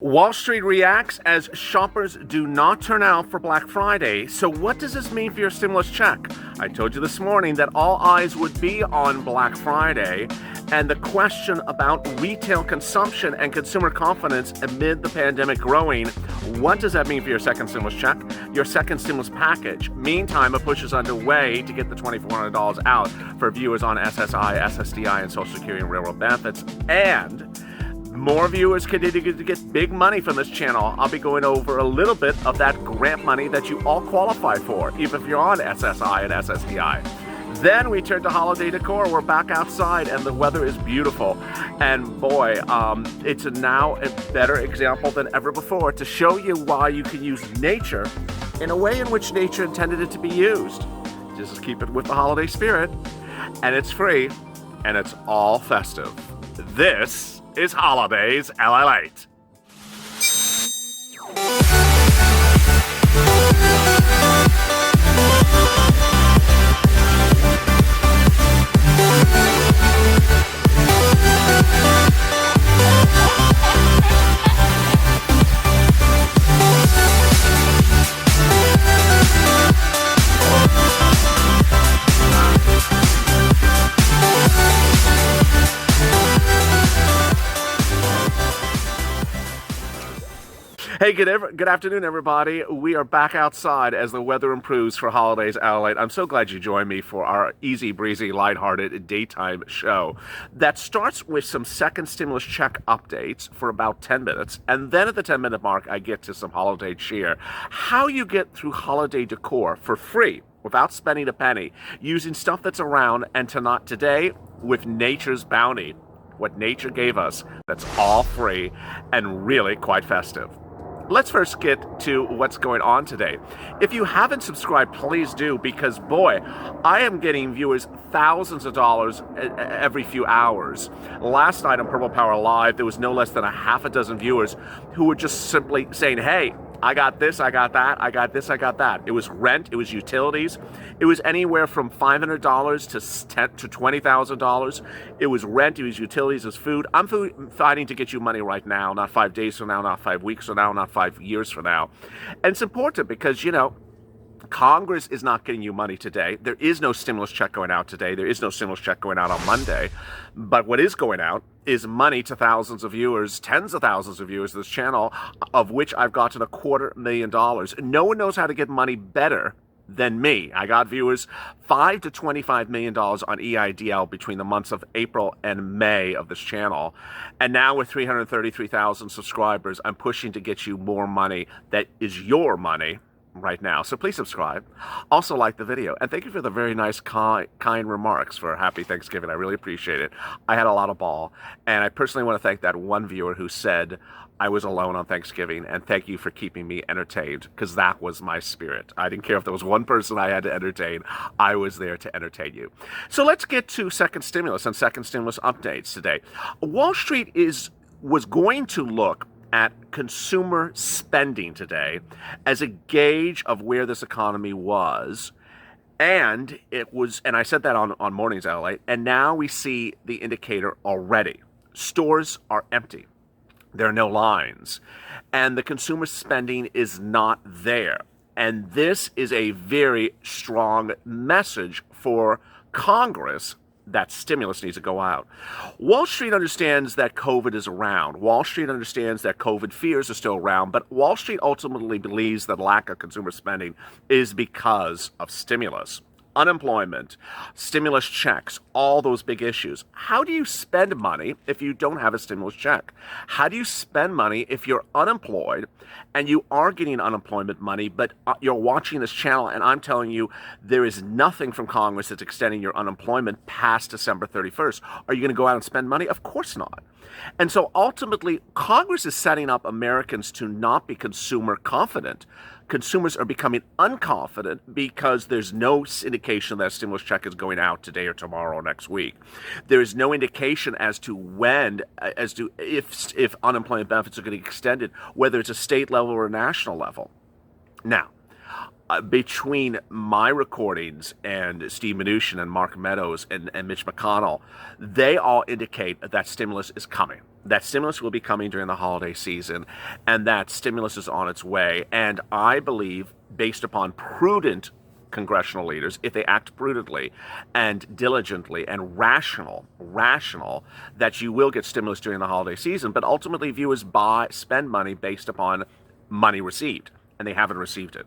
Wall Street reacts as shoppers do not turn out for Black Friday. So what does this mean for your stimulus check? I told you this morning that all eyes would be on Black Friday and the question about retail consumption and consumer confidence amid the pandemic growing. What does that mean for your second stimulus check, your second stimulus package? Meantime, a push is underway to get the $2,400 out for viewers on SSI, SSDI, and Social Security and Railroad benefits. And more viewers continue to get big money from this channel. I'll be going over a little bit of that grant money that you all qualify for, even if you're on SSI and SSDI. Then we turn to holiday decor. We're back outside and the weather is beautiful. And boy, it's now a better example than ever before to show you why you can use nature in a way in which nature intended it to be used. Just keep it with the holiday spirit. And it's free and it's all festive. This is Holidays LALATE. Hey, good afternoon, everybody. We are back outside as the weather improves for Holidays LALATE. I'm so glad you joined me for our easy breezy, lighthearted daytime show that starts with some second stimulus check updates for about 10 minutes. And then at the 10-minute mark, I get to some holiday cheer. How you get through holiday decor for free without spending a penny, using stuff that's around and to not today with nature's bounty. What nature gave us, that's all free and really quite festive. Let's first get to what's going on today. If you haven't subscribed, please do, because boy, I am getting viewers thousands of dollars every few hours. Last night on Purple Power Live, there was no less than a half a dozen viewers who were just simply saying, hey, I got this, I got that, I got this, I got that. It was rent, it was utilities. It was anywhere from $500 to $20,000. It was rent, it was utilities, it was food. I'm fighting to get you money right now, not 5 days from now, not 5 weeks from now, not 5 years from now. And it's important because, you know, Congress is not getting you money today. There is no stimulus check going out today. There is no stimulus check going out on Monday. But what is going out is money to thousands of viewers, tens of thousands of viewers of this channel, of which I've gotten $250,000. No one knows how to get money better than me. I got viewers $5 to $25 million on EIDL between the months of April and May of this channel. And now with 333,000 subscribers, I'm pushing to get you more money that is your money right now. So please subscribe. Also like the video. And thank you for the very nice, kind remarks for Happy Thanksgiving. I really appreciate it. I had a lot of ball. And I personally want to thank that one viewer who said I was alone on Thanksgiving. And thank you for keeping me entertained, because that was my spirit. I didn't care if there was one person I had to entertain. I was there to entertain you. So let's get to second stimulus and second stimulus updates today. Wall Street was going to look at consumer spending today as a gauge of where this economy was. And it was, and I said that on Mornings LA, and now we see the indicator already. Stores are empty. There are no lines. And the consumer spending is not there. And this is a very strong message for Congress that stimulus needs to go out. Wall Street understands that COVID is around. Wall Street understands that COVID fears are still around, but Wall Street ultimately believes that lack of consumer spending is because of stimulus. Unemployment, stimulus checks, all those big issues. How do you spend money if you don't have a stimulus check? How do you spend money if you're unemployed and you are getting unemployment money, but you're watching this channel and I'm telling you there is nothing from Congress that's extending your unemployment past December 31st? Are you going to go out and spend money? Of course not. And so ultimately, Congress is setting up Americans to not be consumer confident. Consumers are becoming unconfident because there's no indication that a stimulus check is going out today or tomorrow or next week. There is no indication as to when, as to if unemployment benefits are going to be extended, whether it's a state level or a national level. Now, between my recordings and Steve Mnuchin and Mark Meadows and Mitch McConnell, they all indicate that stimulus is coming. That stimulus will be coming during the holiday season, and that stimulus is on its way. And I believe, based upon prudent congressional leaders, if they act prudently and diligently and rational, that you will get stimulus during the holiday season. But ultimately, viewers spend money based upon money received, and they haven't received it.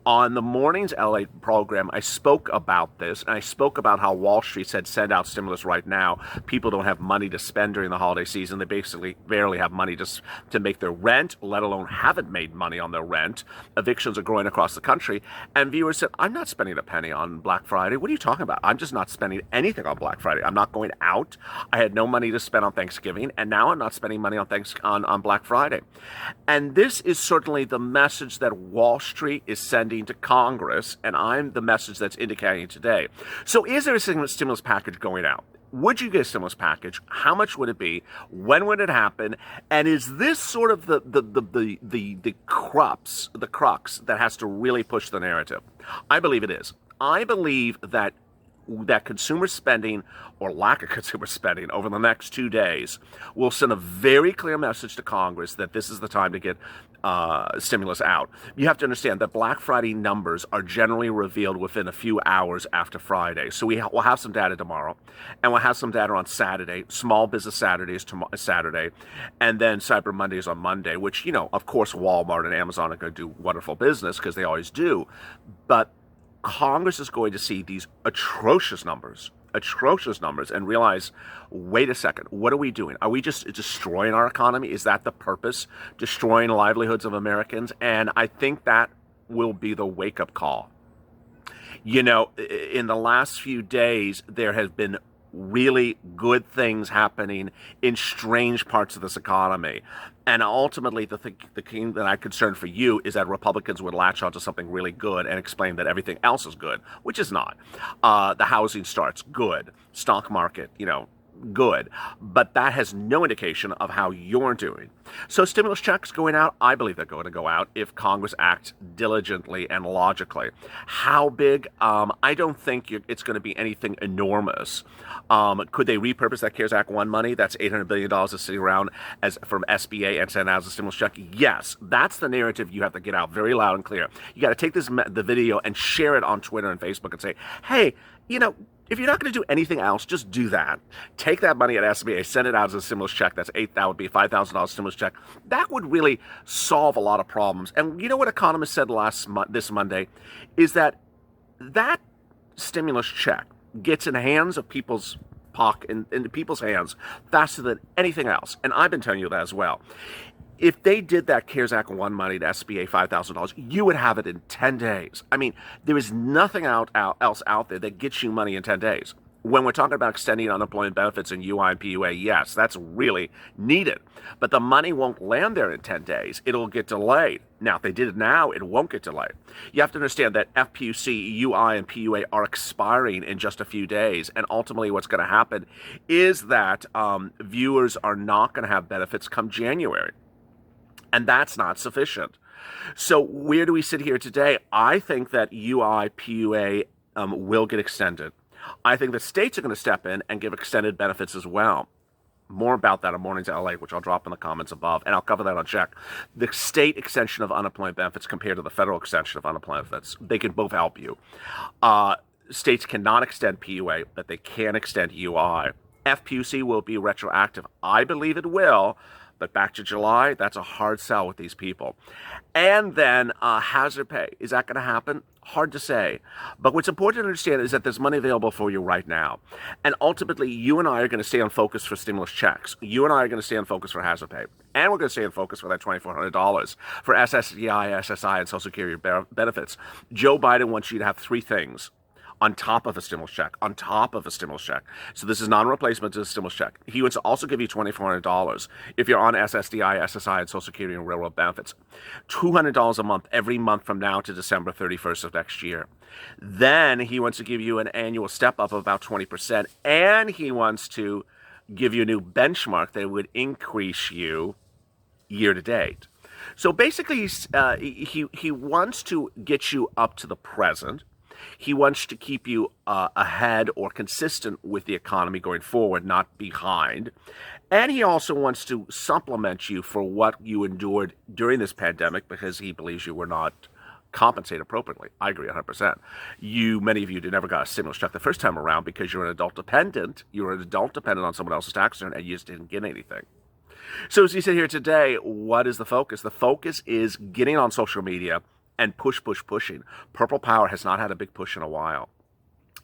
On the morning's LALATE program, I spoke about this, and I spoke about how Wall Street said send out stimulus right now. People don't have money to spend during the holiday season. They basically barely have money to make their rent, let alone haven't made money on their rent. Evictions are growing across the country, and viewers said, I'm not spending a penny on Black Friday. What are you talking about? I'm just not spending anything on Black Friday. I'm not going out. I had no money to spend on Thanksgiving, and now I'm not spending money on Black Friday. And this is certainly the message that Wall Street is sending to Congress, and I'm the message that's indicating today. So is there a stimulus package going out? Would you get a stimulus package? How much would it be? When would it happen? And is this sort of the crux that has to really push the narrative? I believe it is. I believe that consumer spending or lack of consumer spending over the next 2 days will send a very clear message to Congress that this is the time to get stimulus out. You have to understand that Black Friday numbers are generally revealed within a few hours after Friday. So we'll have some data tomorrow, and we'll have some data on Saturday. Small Business Saturday is Saturday, and then Cyber Monday is on Monday, which, of course, Walmart and Amazon are going to do wonderful business because they always do. But Congress is going to see these atrocious numbers and realize, wait a second, what are we doing? Are we just destroying our economy? Is that the purpose? Destroying livelihoods of Americans? And I think that will be the wake-up call. In the last few days, there has been really good things happening in strange parts of this economy. And ultimately, the thing that I'm concerned for you is that Republicans would latch onto something really good and explain that everything else is good, which is not. The housing starts, good. Stock market, good. But that has no indication of how you're doing. So stimulus checks going out, I believe they're going to go out if Congress acts diligently and logically. How big? I don't think it's going to be anything enormous. Could they repurpose that CARES Act 1 money? That's $800 billion that's sitting around from SBA and send out as a stimulus check. Yes, that's the narrative you have to get out very loud and clear. You got to take the video and share it on Twitter and Facebook and say, hey, if you're not going to do anything else, just do that. Take that money at SBA, send it out as a stimulus check. That would be a $5,000 stimulus check. That would really solve a lot of problems. And you know what economists said this Monday is that stimulus check gets in the hands of people's into people's hands faster than anything else. And I've been telling you that as well. If they did that CARES Act 1 money to SBA $5,000, you would have it in 10 days. I mean, there is nothing else out there that gets you money in 10 days. When we're talking about extending unemployment benefits and UI and PUA, yes, that's really needed. But the money won't land there in 10 days. It'll get delayed. Now, if they did it now, it won't get delayed. You have to understand that FPUC, UI, and PUA are expiring in just a few days. And ultimately, what's going to happen is that viewers are not going to have benefits come January. And that's not sufficient. So where do we sit here today? I think that UI, PUA will get extended. I think the states are going to step in and give extended benefits as well. More about that on Mornings LA, which I'll drop in the comments above, and I'll cover that on Check. The state extension of unemployment benefits compared to the federal extension of unemployment benefits, they can both help you. States cannot extend PUA, but they can extend UI. FPUC will be retroactive. I believe it will. But back to July, that's a hard sell with these people. And then hazard pay. Is that going to happen? Hard to say. But what's important to understand is that there's money available for you right now. And ultimately, you and I are going to stay on focus for stimulus checks. You and I are going to stay on focus for hazard pay. And we're going to stay on focus for that $2,400 for SSDI, SSI, and Social Security benefits. Joe Biden wants you to have three things on top of a stimulus check, So this is non-replacement to a stimulus check. He would also give you $2,400 if you're on SSDI, SSI, and Social Security and railroad benefits. $200 a month every month from now to December 31st of next year. Then he wants to give you an annual step up of about 20%, and he wants to give you a new benchmark that would increase you year to date. So basically, he wants to get you up to the present. He wants to keep you ahead or consistent with the economy going forward, not behind. And he also wants to supplement you for what you endured during this pandemic because he believes you were not compensated appropriately. I agree 100%. Many of you never got a stimulus check the first time around because you're an adult dependent. You were an adult dependent on someone else's tax return and you just didn't get anything. So as you sit here today, what is the focus? The focus is getting on social media and pushing. Purple Power has not had a big push in a while.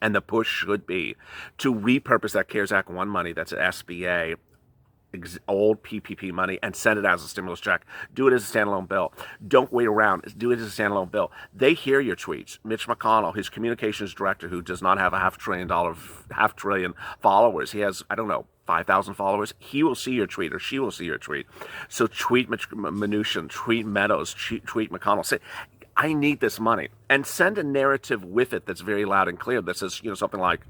And the push should be to repurpose that CARES Act 1 money that's at SBA, old PPP money, and send it as a stimulus check. Do it as a standalone bill. Don't wait around. Do it as a standalone bill. They hear your tweets. Mitch McConnell, his communications director, who does not have a half trillion followers, he has, I don't know, 5,000 followers. He will see your tweet, or she will see your tweet. So tweet Mnuchin, tweet Meadows, tweet McConnell. Say, I need this money, and send a narrative with it that's very loud and clear that says, something like,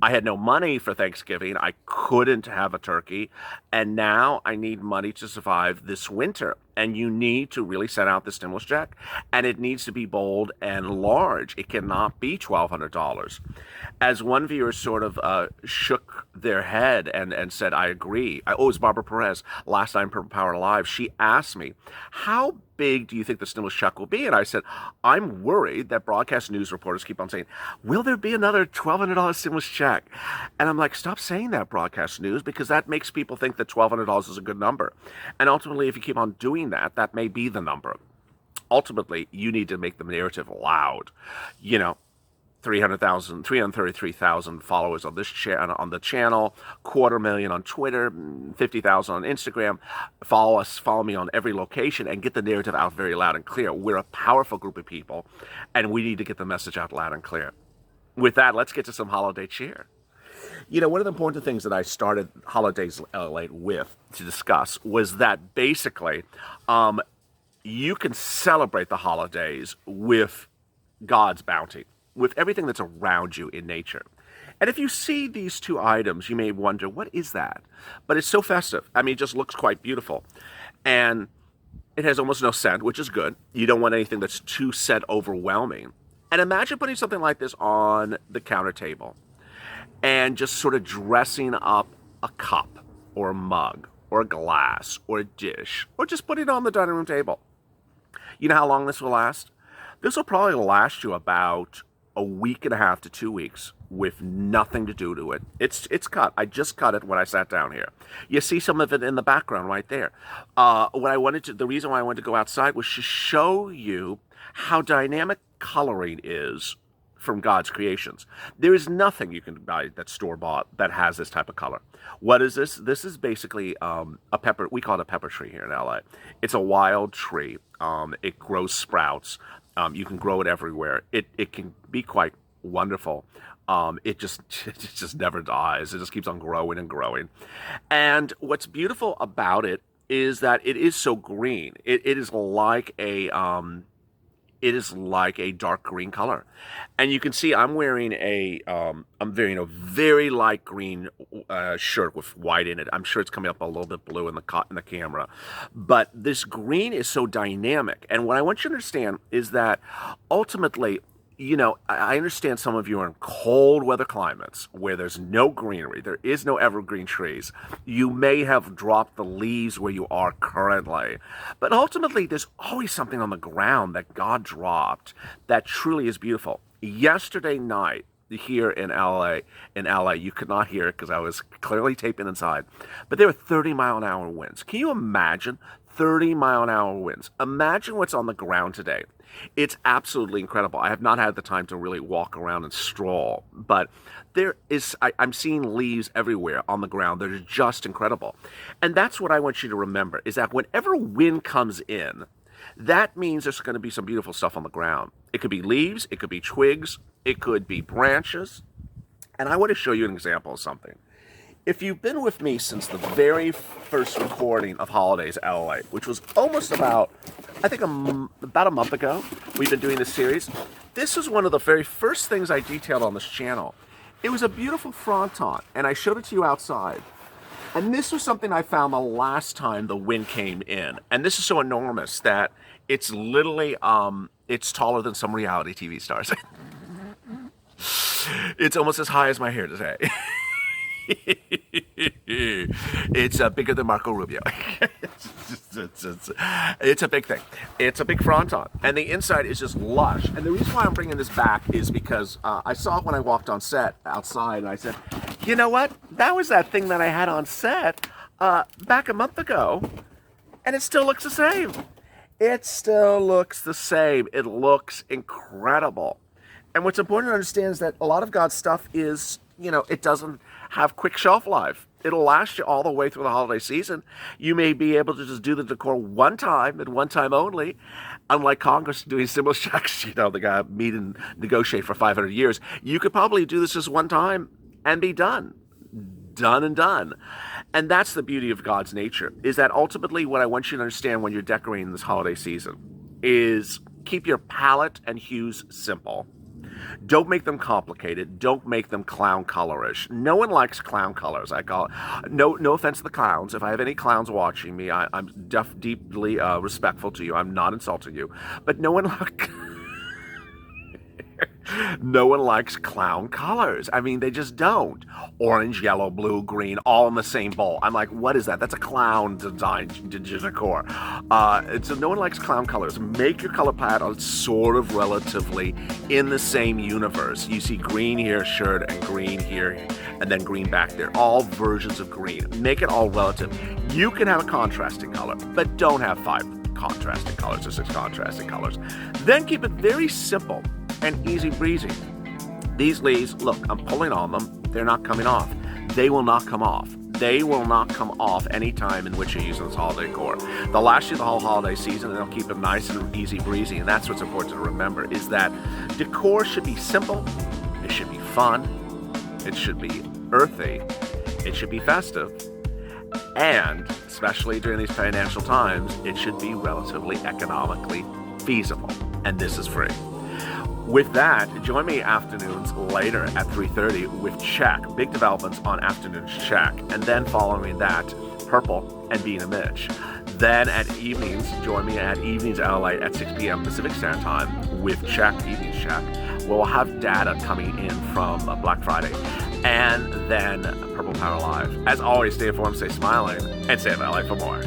I had no money for Thanksgiving. I couldn't have a turkey. And now I need money to survive this winter. And you need to really send out the stimulus check. And it needs to be bold and large. It cannot be $1,200. As one viewer sort of shook their head and said, I agree. It was Barbara Perez, last time Purple Power Live. She asked me, how big do you think the stimulus check will be? And I said, I'm worried that broadcast news reporters keep on saying, will there be another $1,200 stimulus check? And I'm like, stop saying that, broadcast news, because that makes people think that $1,200 is a good number. And ultimately, if you keep on doing that, that may be the number. Ultimately, you need to make the narrative loud. 333,000 followers on the channel, 250,000 on Twitter, 50,000 on Instagram. Follow me on every location, and get the narrative out very loud and clear. We're a powerful group of people, and we need to get the message out loud and clear. With that, let's get to some holiday cheer. One of the important things that I started Holidays LALATE with to discuss was that basically you can celebrate the holidays with God's bounty, with everything that's around you in nature. And if you see these two items, you may wonder, what is that? But it's so festive. I mean, it just looks quite beautiful. And it has almost no scent, which is good. You don't want anything that's too scent overwhelming. And imagine putting something like this on the counter table and just sort of dressing up a cup or a mug or a glass or a dish, or just put it on the dining room table. You know how long this will last? This will probably last you about a week and a half to 2 weeks with nothing to do to it. It's cut. I just cut it when I sat down here. You see some of it in the background right there. The reason why I wanted to go outside was to show you how dynamic coloring is from God's creations. There is nothing you can buy that's store-bought that has this type of color. What is this? This is basically a pepper. We call it a pepper tree here in LA. It's a wild tree. It grows sprouts. You can grow it everywhere. It can be quite wonderful. It just never dies. It just keeps on growing and growing. And what's beautiful about it is that it is so green. It is like a dark green color. And you can see I'm wearing a very light green shirt with white in it. I'm sure it's coming up a little bit blue in the camera. But this green is so dynamic. And what I want you to understand is that ultimately, I understand some of you are in cold weather climates where there's no greenery, there is no evergreen trees. You may have dropped the leaves where you are currently. But ultimately, there's always something on the ground that God dropped that truly is beautiful. Yesterday night, here in LA, you could not hear it because I was clearly taping inside, but there were 30-mile-an-hour winds. Can you imagine 30-mile-an-hour winds? Imagine what's on the ground today. It's absolutely incredible. I have not had the time to really walk around and stroll, but I'm seeing leaves everywhere on the ground. They're just incredible. And that's what I want you to remember, is that whenever wind comes in, that means there's going to be some beautiful stuff on the ground. It could be leaves, it could be twigs, it could be branches. And I want to show you an example of something. If you've been with me since the very first recording of Holidays LA, which was almost about a month ago, we've been doing this series. This is one of the very first things I detailed on this channel. It was a beautiful fronton, and I showed it to you outside. And this was something I found the last time the wind came in. And this is so enormous that it's literally, it's taller than some reality TV stars. It's almost as high as my hair today. It's bigger than Marco Rubio. It's a big thing. It's a big fronton. And the inside is just lush. And the reason why I'm bringing this back is because I saw it when I walked on set outside, and I said, you know what? That was that thing that I had on set back a month ago, and it still looks the same. It still looks the same. It looks incredible. And what's important to understand is that a lot of God's stuff is, it doesn't have quick shelf life. It'll last you all the way through the holiday season. You may be able to just do the decor one time and one time only. Unlike Congress doing stimulus checks, the guy meet and negotiate for 500 years. You could probably do this just one time and be done. Done and done. And that's the beauty of God's nature, is that ultimately what I want you to understand when you're decorating this holiday season is keep your palette and hues simple. Don't make them complicated. Don't make them clown colorish. No one likes clown colors. I call it. No offense to the clowns. If I have any clowns watching me, I'm deeply respectful to you. I'm not insulting you. But no one likes clown colors. I mean, they just don't. Orange, yellow, blue, green, all in the same bowl. I'm like, what is that? That's a clown design decor. So no one likes clown colors. Make your color palette sort of relatively in the same universe. You see green here, shirt, and green here, and then green back there. All versions of green. Make it all relative. You can have a contrasting color, but don't have 5 contrasting colors or 6 contrasting colors. Then keep it very simple and easy breezy. These leaves, look, I'm pulling on them. They're not coming off. They will not come off. They will not come off any time in which you're using this holiday decor. They'll last you the whole holiday season, and they'll keep it nice and easy breezy. And that's what's important to remember, is that decor should be simple. It should be fun. It should be earthy. It should be festive. And especially during these financial times, it should be relatively economically feasible. And this is free. With that, join me afternoons later at 3:30 with Check. Big developments on afternoons Check. And then following that, Purple and Being a Mitch. Then at evenings, join me at Evenings LALATE at 6 p.m. Pacific Standard Time with Check, Evenings Check. We'll have data coming in from Black Friday. And then Purple Power Live. As always, stay informed, stay smiling, and stay in LA for more.